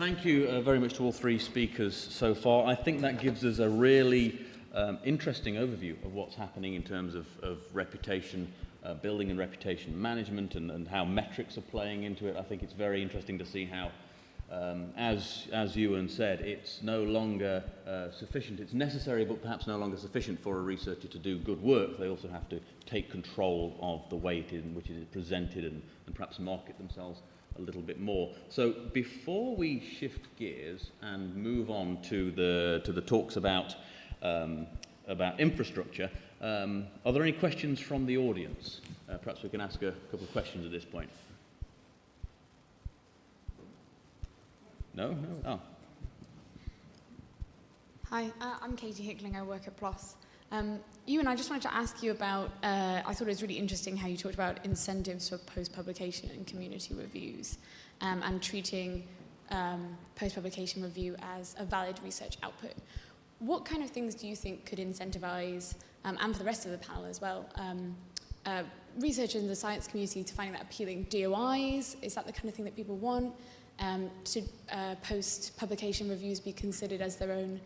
Thank you very much to all three speakers so far. I think that gives us a really interesting overview of what's happening in terms of reputation building and reputation management and how metrics are playing into it. I think it's very interesting to see how, as Ewan said, it's no longer sufficient. It's necessary, but perhaps no longer sufficient for a researcher to do good work. They also have to take control of the way in which it is presented and perhaps market themselves a little bit more. So before we shift gears and move on to the talks about infrastructure, are there any questions from the audience? Perhaps we can ask a couple of questions at this point. No? Oh. Hi, I'm Katie Hickling. I work at PLOS. Ewan, I just wanted to ask you about, I thought it was really interesting how you talked about incentives for post-publication and community reviews and treating post-publication review as a valid research output. What kind of things do you think could incentivize, and for the rest of the panel as well, researchers in the science community to finding that appealing? DOIs, is that the kind of thing that people want? Should post-publication reviews be considered as their own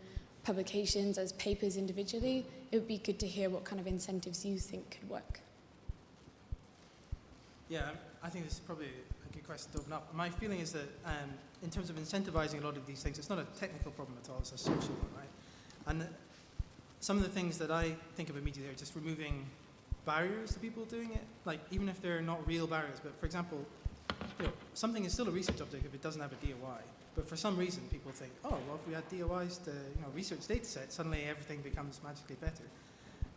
publications, as papers individually? It would be good to hear what kind of incentives you think could work. Yeah, I think this is probably a good question to open up. My feeling is that in terms of incentivizing a lot of these things, it's not a technical problem at all, it's a social one, right? And some of the things that I think of immediately are just removing barriers to people doing it, like even if they're not real barriers. But for example, something is still a research object if it doesn't have a DOI. But for some reason, people think, oh, well, if we had DOIs to research data sets, suddenly everything becomes magically better.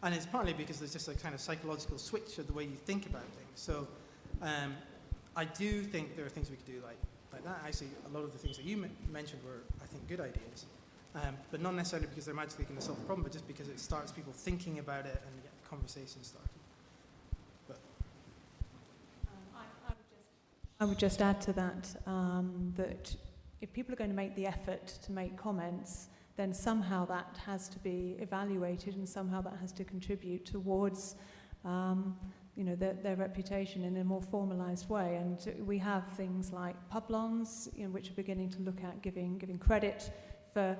And it's partly because there's just a kind of psychological switch of the way you think about things. So I do think there are things we could do like that. Actually, a lot of the things that you mentioned were, I think, good ideas. But not necessarily because they're magically going to solve the problem, but just because it starts people thinking about it and get the conversation started. But I would just add to that that if people are going to make the effort to make comments, then somehow that has to be evaluated and somehow that has to contribute towards their reputation in a more formalised way. And we have things like Publons, which are beginning to look at giving credit for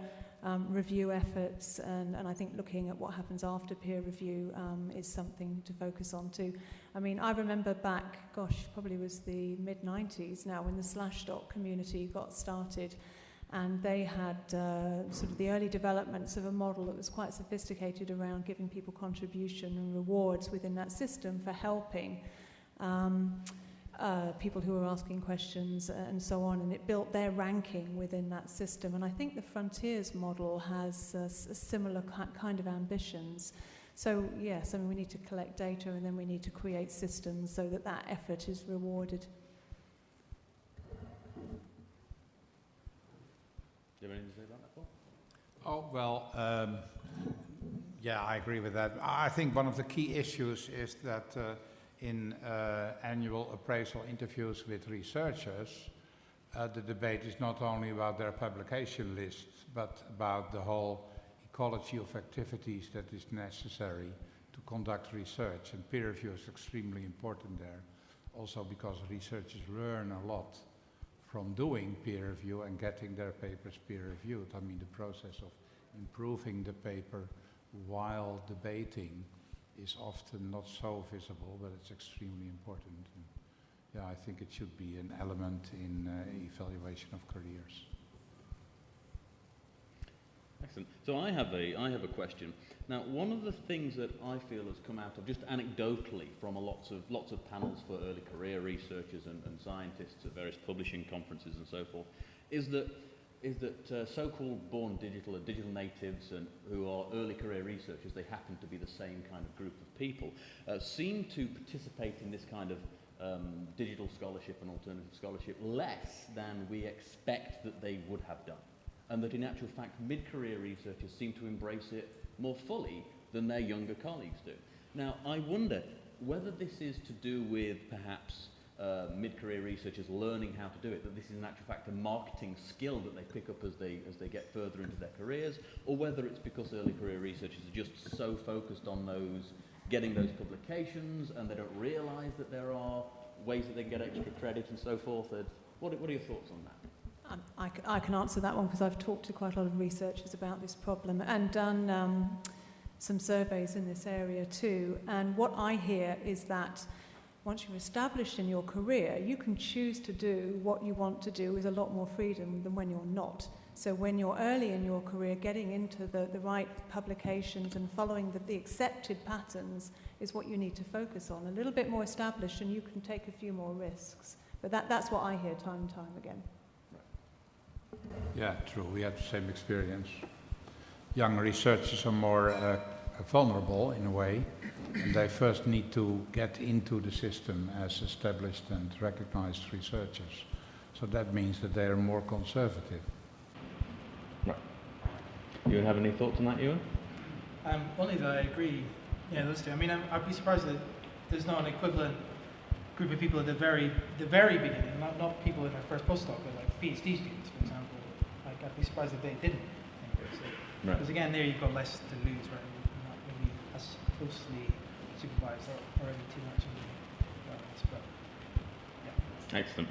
review efforts, and I think looking at what happens after peer review is something to focus on too. I mean, I remember back, probably was the mid-90s now, when the Slashdot community got started, and they had sort of the early developments of a model that was quite sophisticated around giving people contribution and rewards within that system for helping people who were asking questions and so on, and it built their ranking within that system. And I think the Frontiers model has a similar kind of ambitions. So yes, I mean, we need to collect data and then we need to create systems so that that effort is rewarded. Do you have anything to say about that, Paul? Oh, well, yeah, I agree with that. I think one of the key issues is that in annual appraisal interviews with researchers, the debate is not only about their publication lists, but about the whole ecology of activities that is necessary to conduct research. And peer review is extremely important there, also because researchers learn a lot from doing peer review and getting their papers peer reviewed. I mean, the process of improving the paper while debating is often not so visible, but it's extremely important. And yeah, I think it should be an element in evaluation of careers. Excellent. So I have a question. Now, one of the things that I feel has come out of just anecdotally from lots of panels for early career researchers and scientists at various publishing conferences and so forth, is that so-called born digital or digital natives and who are early career researchers, they happen to be the same kind of group of people, seem to participate in this kind of digital scholarship and alternative scholarship less than we expect that they would have done. And that in actual fact, mid-career researchers seem to embrace it more fully than their younger colleagues do. Now, I wonder whether this is to do with perhaps mid-career researchers learning how to do it, that this is in actual fact a marketing skill that they pick up as they get further into their careers, or whether it's because early career researchers are just so focused on getting those publications and they don't realise that there are ways that they can get extra credit and so forth. What are your thoughts on that? I can answer that one because I've talked to quite a lot of researchers about this problem and done some surveys in this area too. And what I hear is that once you're established in your career, you can choose to do what you want to do with a lot more freedom than when you're not. So when you're early in your career, getting into the right publications and following the accepted patterns is what you need to focus on. A little bit more established and you can take a few more risks. But that's what I hear time and time again. Yeah, true. We have the same experience. Young researchers are more vulnerable in a way, and they first need to get into the system as established and recognized researchers. So that means that they are more conservative. Right. You have any thoughts on that, Ewan? Only that I agree. Yeah, those two. I mean, I'd be surprised that there's not an equivalent group of people at the very beginning, not people in their first postdoc, but like PhD students, for example. Like, I'd be surprised if they didn't. Right. Because again, there you've got less to lose, right? You're not going to be as closely supervised or already too much in the environments. But yeah. Excellent.